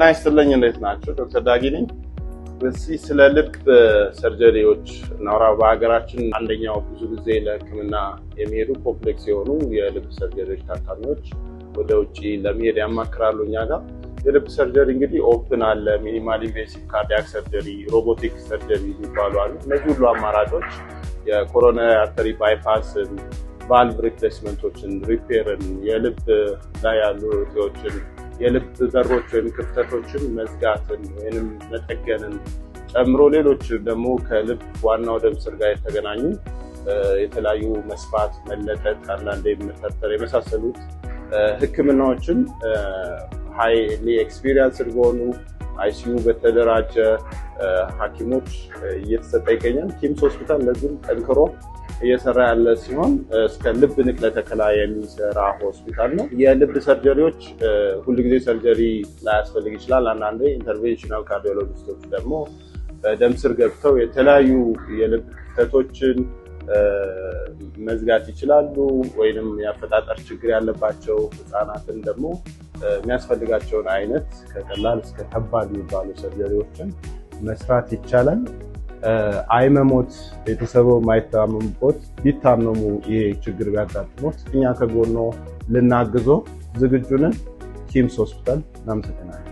ናይስልኝ እንዴት ናችሁ? ዶክተር ዳጊ ነኝ። በዚህ ስለ ልብ ሰርጀሪዎች እናውራ። በሀገራችን አንደኛው ብዙ ጊዜ ለሕክምና የሚሄዱ ኮምፕሌክስ የሆኑ የልብ ሰርጀሪዎች ታካሚዎች ወደ ውጪ ለመሄድ ያማክራሉ። እኛ ጋር የልብ ሰርጀሪ እንግዲህ ኦፕን አለ፣ ሚኒማል ኢንቬሲቭ ካርዲያክ ሰርጀሪ፣ ሮቦቲክ ሰርጀሪ ይባሉ አሉ። እነዚህ ሁሉ አማራጮች የኮሮናሪ አርተሪ ባይፓስን፣ ቫልቭ ሪፕሌስመንቶችን፣ ሪፔርን፣ የልብ ላይ ያሉ እጢዎችን፣ የልብ በሮች ወይም ክፍተቶችን መዝጋትን ወይም መጠገንን ጨምሮ ሌሎች ደግሞ ከልብ ዋናው ደም ስር ጋር የተገናኙ የተለያዩ መስፋት፣ መለጠጥ፣ አንዳንዴ መፈርጠር የመሳሰሉት ህክምናዎችን ሃይሊ ኤክስፒሪየንስድ በሆኑ አይሲዩ በተደራጀ ሐኪሞች እየተሰጠ ይገኛል። ኪምስ ሆስፒታል ለዚህ ጠንክሮ እየሰራ ያለ ሲሆን እስከ ልብ ንቅለ ተከላ የሚሰራ ሆስፒታል ነው። የልብ ሰርጀሪዎች ሁልጊዜ ሰርጀሪ ላያስፈልግ ይችላል። አንዳንዴ ኢንተርቬንሽናል ካርዲዮሎጂስቶች ደግሞ በደም ስር ገብተው የተለያዩ የልብ ክፍተቶችን መዝጋት ይችላሉ። ወይንም የአፈጣጠር ችግር ያለባቸው ህፃናትን ደግሞ የሚያስፈልጋቸውን አይነት ከቀላል እስከ ከባድ የሚባሉ ሰርጀሪዎችን መስራት ይቻላል። አይመሞት ቤተሰቡ ማይታመሙት ቢታመሙ ይሄ ችግር ቢያጋጥሙት እኛ ከጎኖ ልናግዞ ዝግጁ ነን። ኪምስ ሆስፒታል። እናመሰግናለን።